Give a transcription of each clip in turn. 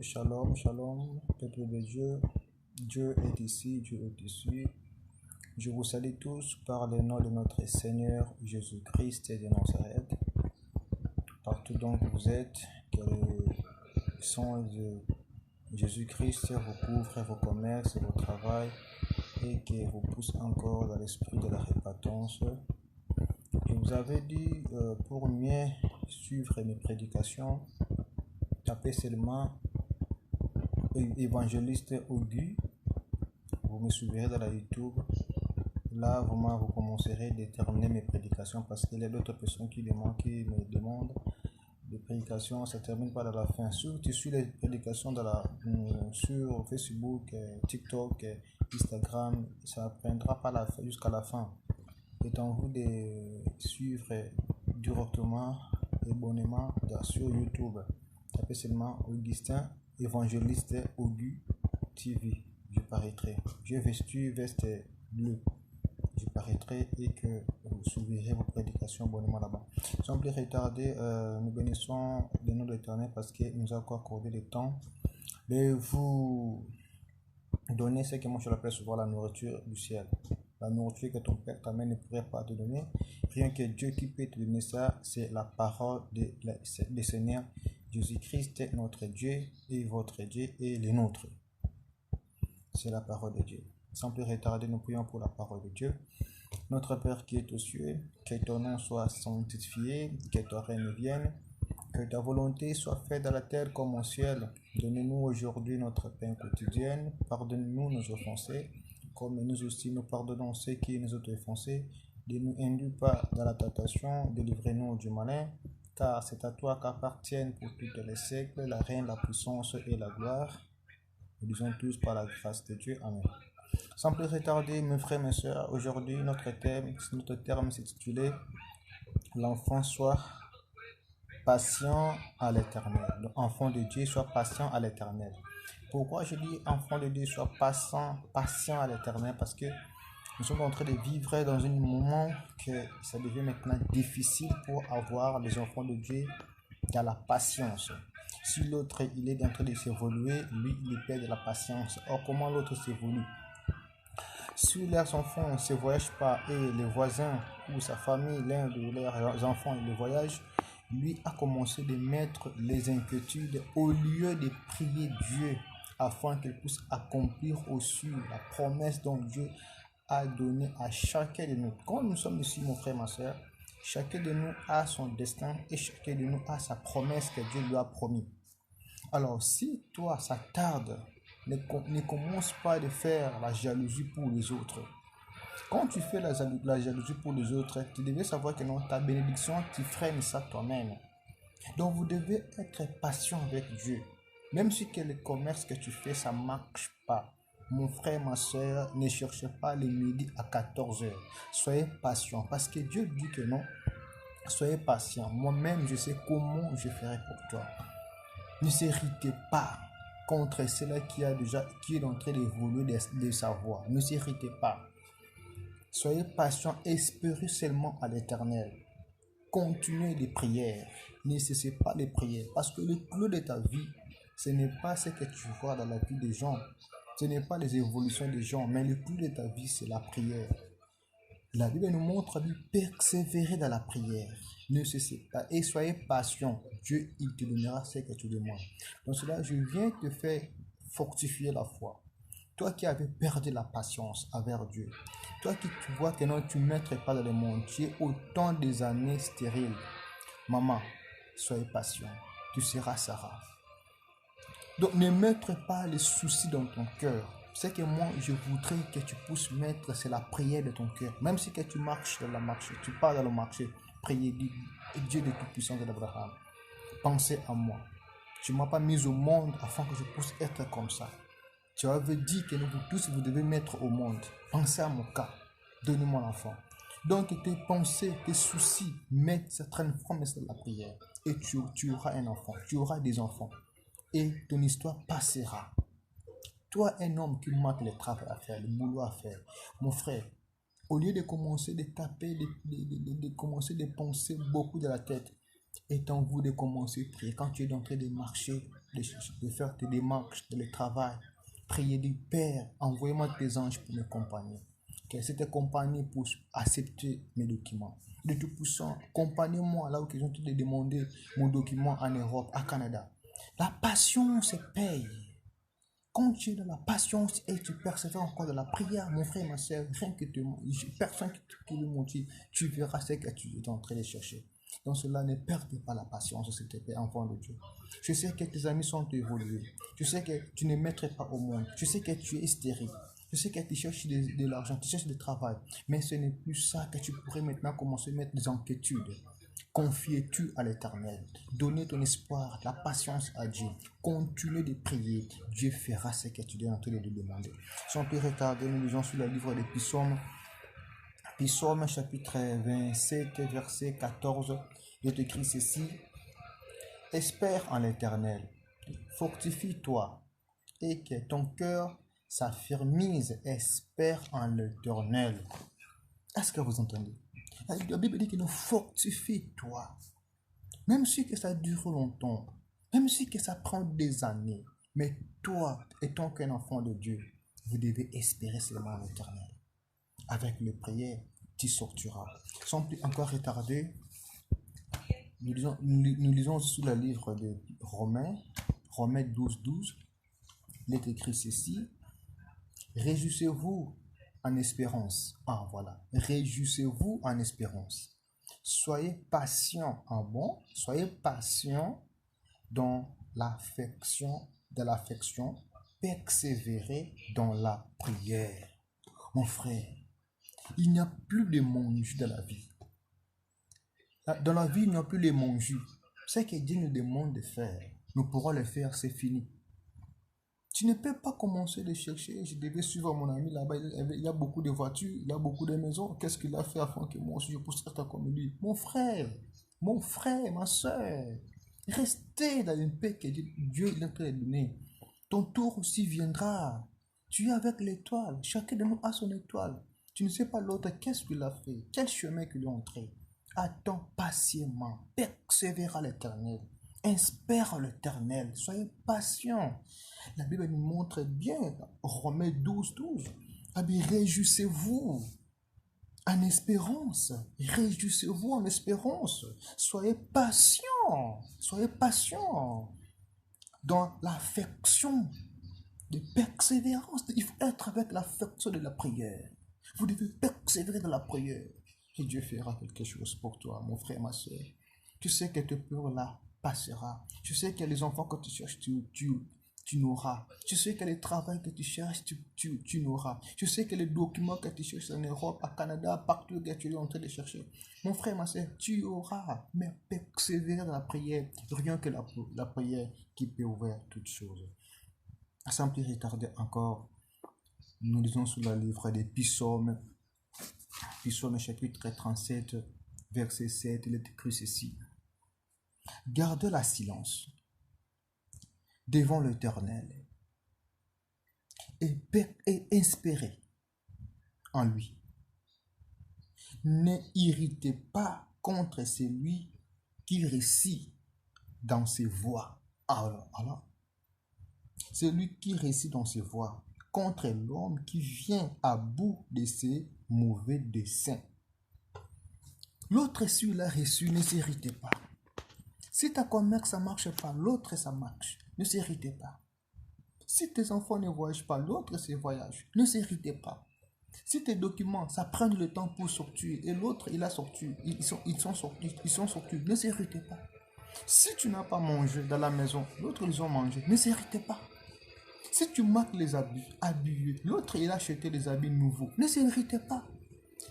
Shalom, shalom, peuple de Dieu. Dieu est ici, Dieu est ici. Je vous salue tous par le nom de notre Seigneur Jésus-Christ de Nazareth. Partout donc vous êtes, que le sang de Jésus-Christ vous couvre vos commerces, vos travails et que vous pousse encore dans l'esprit de la repentance. Je vous avais dit, pour mieux suivre mes prédications, tapez seulement évangéliste Augu. Vous me suivrez dans la YouTube. Là, vraiment, vous commencerez à déterminer mes prédications parce qu'il y a d'autres personnes qui me demandent des prédications. Ça ne termine pas dans la fin. Si tu suis les prédications sur Facebook, TikTok, Instagram, ça ne prendra pas jusqu'à la fin. C'est en vous de suivre directement et bonnement sur YouTube. Tapez seulement Augustin Évangéliste Augu TV. Je paraîtrai. Je vêtu veste bleue. Je paraîtrai et que vous suivrez vos prédications bonnement là-bas. Sans plus retarder, nous bénissons le nom de l'Éternel parce qu'il nous a encore accordé le temps de vous donner ce que moi je l'appelle souvent la nourriture du ciel. La nourriture que ton Père ta mère ne pourrait pas te donner. Rien que Dieu qui peut te donner ça, c'est la parole de Seigneur Jésus-Christ, notre Dieu et votre Dieu et le nôtre. C'est la parole de Dieu. Sans plus retarder, nous prions pour la parole de Dieu. Notre Père qui est aux cieux, que ton nom soit sanctifié, que ton règne vienne, que ta volonté soit faite dans la terre comme au ciel. Donne-nous aujourd'hui notre pain quotidien. Pardonne-nous nos offensés, comme nous aussi nous pardonnons ceux qui nous ont offensés. Ne nous induis pas dans la tentation, délivrez-nous du malin, car c'est à toi qu'appartiennent pour toutes les siècles la règne, la puissance et la gloire. Nous disons tous par la grâce de Dieu. Amen. Sans plus retarder, mes frères, mes sœurs, aujourd'hui notre terme s'intitulait l'enfant soit patient à l'éternel. L'enfant de Dieu soit patient à l'éternel. Pourquoi je dis enfant de Dieu soit patient à l'éternel? Parce que nous sommes en train de vivre dans un moment que ça devient maintenant difficile pour avoir les enfants de Dieu dans la patience. Si l'autre il est en train de s'évoluer, lui il perd de la patience. Or, comment l'autre s'évolue? Si leurs enfants ne se voyagent pas et les voisins ou sa famille, l'un de leurs enfants, le voyage, lui a commencé de mettre les inquiétudes au lieu de prier Dieu afin qu'il puisse accomplir aussi la promesse dont Dieu a donné à chacun de nous. Quand nous sommes ici, mon frère, ma soeur, chacun de nous a son destin et chacun de nous a sa promesse que Dieu lui a promis. Alors, si toi, ça tarde, ne commence pas de faire la jalousie pour les autres. Quand tu fais la jalousie pour les autres, tu devais savoir que non, ta bénédiction, tu freines ça toi-même. Donc, vous devez être patient avec Dieu. Même si que le commerce que tu fais, ça ne marche pas. Mon frère, ma soeur, ne cherchez pas le midi à 14h. Soyez patient parce que Dieu dit que non. Soyez patient. Moi-même, je sais comment je ferai pour toi. Ne s'irritez pas contre cela qui est en train d'évoluer de sa voie. Ne s'irritez pas. Soyez patient, espérez seulement à l'Éternel. Continuez les prières. Ne cessez pas les prières. Parce que le clou de ta vie, ce n'est pas ce que tu vois dans la vie des gens. Ce n'est pas les évolutions des gens. Mais le clou de ta vie, c'est la prière. La Bible nous montre de persévérer dans la prière. Ne cessez pas et soyez patient. Dieu, il te donnera ce que tu demandes. Donc cela, je viens te faire fortifier la foi. Toi qui avais perdu la patience envers Dieu. Toi qui tu vois que non, tu ne mettrais pas dans le monde. Tu es autant des années stériles. Maman, soyez patient. Tu seras Sarah. Donc ne mettrai pas les soucis dans ton cœur. Ce que moi je voudrais que tu puisses mettre, c'est la prière de ton cœur. Même si que tu marches dans le marché, tu pars dans le marché, priez Dieu de toute puissance de l'Abraham. Pensez à moi. Tu ne m'as pas mis au monde afin que je puisse être comme ça. Tu avais dit que vous tous vous devez mettre au monde. Pensez à mon cas. Donnez-moi l'enfant. Donc tes pensées, tes soucis, mettent cette promesse de la prière. Et tu auras un enfant. Tu auras des enfants. Et ton histoire passera. Toi, un homme qui manque le travail à faire, le boulot à faire, mon frère, au lieu de commencer de taper, de commencer de penser beaucoup de la tête, est en vous de commencer à prier. Quand tu es en train de marcher, de faire tes démarches, de le travail. Priez du Père, envoyez-moi tes anges pour m'accompagner. Que cette compagnie pour accepter mes documents. De tout puissant, accompagnez-moi là où ils ont tout demandé mon document en Europe, à Canada. La patience paye. Quand tu es dans la patience et tu persévères encore de la prière, mon frère, ma soeur, rien que personne qui te montre, tu verras ce que tu es en train de chercher. Donc cela, ne perdez pas la patience, s'il te plaît, enfant de Dieu. Je sais que tes amis sont évolués. Je sais que tu ne mettrais pas au monde. Je sais que tu es stérile. Je sais que tu cherches de l'argent, tu cherches du travail. Mais ce n'est plus ça que tu pourrais maintenant commencer à mettre des inquiétudes. Confies-tu à l'Éternel. Donnez ton espoir, la patience à Dieu. Continue de prier. Dieu fera ce que tu es en train de lui demander. Sans plus retarder, nous lisons sur le livre des Psaumes. Psaume chapitre 27, verset 14. Je t'écris ceci. Espère en l'Éternel. Fortifie-toi et que ton cœur s'affermise. Espère en l'Éternel. Est-ce que vous entendez? La Bible dit que nous fortifie-toi. Même si que ça dure longtemps, même si que ça prend des années, mais toi, étant qu'un enfant de Dieu, vous devez espérer seulement en l'Éternel. Avec les prières, tu sortiras. Sans plus encore retarder, nous lisons sous le livre de Romains 12, 12. Il est écrit ceci. Réjouissez-vous en espérance. Ah voilà. Réjouissez-vous en espérance. Soyez patient en bon. Soyez patient dans l'affection. Persévérez dans la prière. Mon frère, il n'y a plus de manger dans la vie. Dans la vie, il n'y a plus de manger. Ce que Dieu nous demande de faire, nous pourrons le faire, c'est fini. Tu ne peux pas commencer de chercher. Je devais suivre mon ami là-bas. Il y a beaucoup de voitures, il y a beaucoup de maisons. Qu'est-ce qu'il a fait afin que moi aussi je puisse être comme lui? Mon frère, ma soeur, restez dans une paix que Dieu est en train de donner. Ton tour aussi viendra. Tu es avec l'étoile. Chacun de nous a son étoile. Tu ne sais pas l'autre, qu'est-ce qu'il a fait, quel chemin qu'il a entré. Attends patiemment, persévère à l'Éternel. Espère l'Éternel, soyez patient. La Bible nous montre bien, Romains 12, 12. Réjouissez-vous en espérance. Réjouissez-vous en espérance. Soyez patient dans l'affection de persévérance. Il faut être avec l'affection de la prière. Vous devez persévérer dans la prière. Et Dieu fera quelque chose pour toi, mon frère, ma soeur. Tu sais que tes peurs là passera. Tu sais que les enfants que tu cherches, tu n'auras. Tu sais que le travail que tu cherches, tu n'auras. Tu sais que les documents que tu cherches en Europe, à Canada, partout que tu es en train de chercher. Mon frère, ma soeur, tu auras. Mais persévérer dans la prière. Rien que la prière qui peut ouvrir toutes choses. Sans plus retarder encore, nous lisons sous le livre des Psaumes. Psaume chapitre 37, verset 7, il est écrit ceci. Gardez la silence devant l'Éternel et espérez en lui. Ne irritez pas contre celui qui réussit dans ses voies. Alors, celui qui réussit dans ses voies contre l'homme qui vient à bout de ses mauvais desseins. L'autre, si il a reçu, ne s'irritez pas. Si ta commerce, ça ne marche pas, l'autre, ça marche. Ne s'irritez pas. Si tes enfants ne voyagent pas, l'autre, se voyage. Ne s'irritez pas. Si tes documents, ça prend le temps pour sortir, et l'autre, il a sorti, ils sont sortis, ne s'irritez pas. Si tu n'as pas mangé dans la maison, l'autre, ils ont mangé, ne s'irritez pas. Si tu marques les habits, l'autre, il a acheté des habits nouveaux, ne s'irritez pas.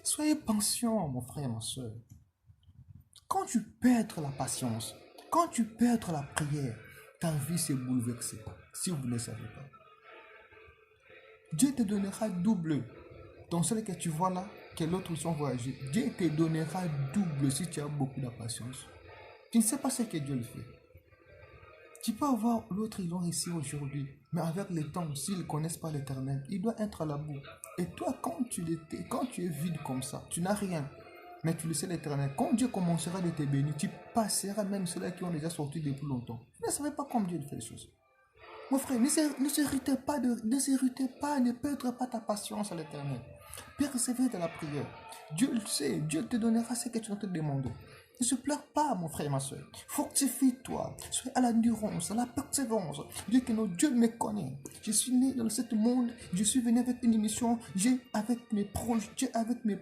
Soyez patient, mon frère, ma soeur. Quand tu perds la patience, quand tu perds la prière, ta vie s'est bouleversée, si vous ne le savez pas. Dieu te donnera double. Dans celle que tu vois là, que l'autre sont voyagés, Dieu te donnera double si tu as beaucoup de patience. Tu ne sais pas ce que Dieu le fait. Tu peux avoir l'autre, ils l'ont réussi aujourd'hui, mais avec le temps, s'ils ne connaissent pas l'Éternel, il doit être à la boue. Et toi, quand tu es vide comme ça, tu n'as rien. Mais tu le sais, l'Éternel, quand Dieu commencera de te bénir, tu passeras même ceux-là qui ont déjà sorti depuis longtemps. Vous ne savez pas comment Dieu fait les choses. Mon frère, ne s'irritez pas, ne perdre pas ta patience à l'Éternel. Persévère dans la prière. Dieu le sait, Dieu te donnera ce que tu vas te demander. Ne se pleure pas, mon frère et ma soeur. Fortifie-toi. Sois à l'endurance, à la persévérance. Dieu me connaît. Je suis né dans ce monde. Je suis venu avec une mission. Dieu avec mes projets.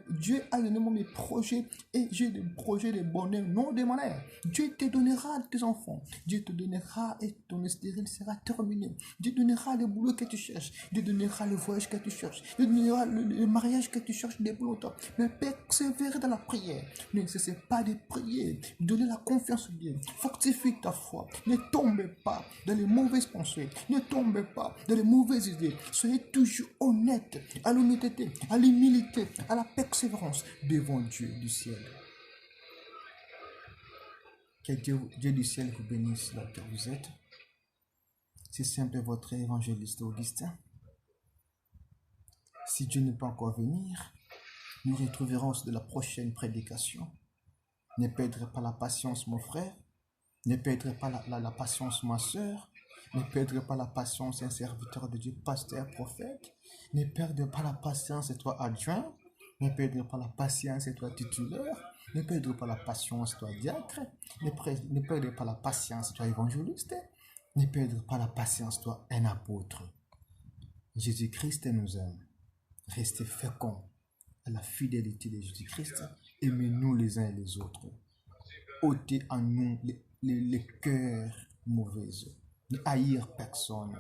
Dieu a donné mes projets. Et j'ai des projets de bonheur, non de malheur. Dieu te donnera tes enfants. Dieu te donnera et ton stérile sera terminé. Dieu donnera le boulot que tu cherches. Dieu donnera le voyage que tu cherches. Dieu donnera le mariage que tu cherches depuis longtemps. Mais persévère dans la prière. Ne cessez pas de prier. Donnez la confiance en Dieu. Fortifie ta foi. Ne tombez pas dans les mauvaises pensées. Ne tombez pas dans les mauvaises idées. Soyez toujours honnête à l'honnêteté, à l'humilité, à la persévérance devant Dieu du ciel. Que Dieu du ciel vous bénisse là que vous êtes. C'est simple, votre évangéliste Augustin. Si Dieu n'est pas encore venir, nous retrouverons de la prochaine prédication. Ne perdrez pas la patience, mon frère. Ne perdrez pas la patience, ma soeur. Ne perdrez pas la patience, un serviteur de Dieu, pasteur, prophète. Ne perdrez pas la patience, toi adjoint. Ne perdrez pas la patience, toi titulaire. Ne perdrez pas la patience, toi diacre. Ne perdrez pas la patience, toi évangéliste. Ne perdrez pas la patience, toi un apôtre. Jésus-Christ nous aime. Restez féconds à la fidélité de Jésus-Christ. Aimez-nous les uns et les autres. Ôtez en nous les cœurs mauvais. Ne haïr personne.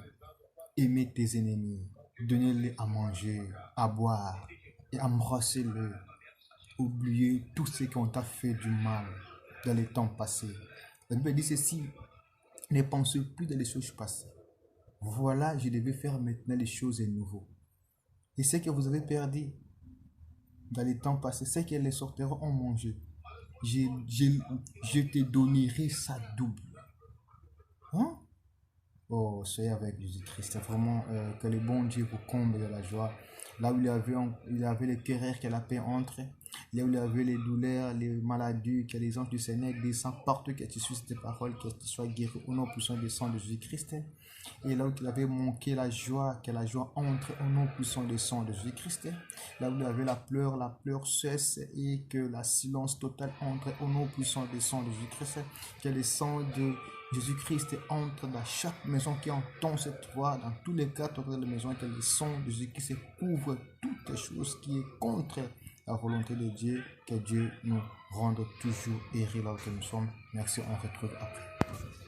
Aimez tes ennemis. Donnez-les à manger, à boire et embrassez-les. Oubliez tous ceux qui ont fait du mal dans les temps passés. La Bible dit ceci, ne pensez plus dans les choses passées. Voilà, je devais faire maintenant les choses de nouveau. Et ce que vous avez perdu dans les temps passés, c'est que les sortiront en manger. Je te donnerai ça double. Hein? Oh, soyez avec Jésus-Christ. C'est vraiment que le bon Dieu vous comble de la joie. Là où il y avait les querelles, que la paix entre. Là où il y avait les douleurs, les maladies, que les anges du Seigneur descendent partout, que tu suives tes paroles, que tu sois guéri au nom puissant du sang de Jésus-Christ. Et là où il avait manqué la joie, que la joie entre au nom puissant du sang de Jésus-Christ. Là où il y avait la pleure cesse et que la silence totale entre au nom puissant du sang de Jésus-Christ. Que le sang de Jésus-Christ entre dans chaque maison qui entend cette voix, dans tous les cas, dans les maisons, que le sang de Jésus-Christ couvre toutes les choses qui est contre la volonté de Dieu, que Dieu nous rende toujours errés là où nous sommes. Merci, on retrouve après.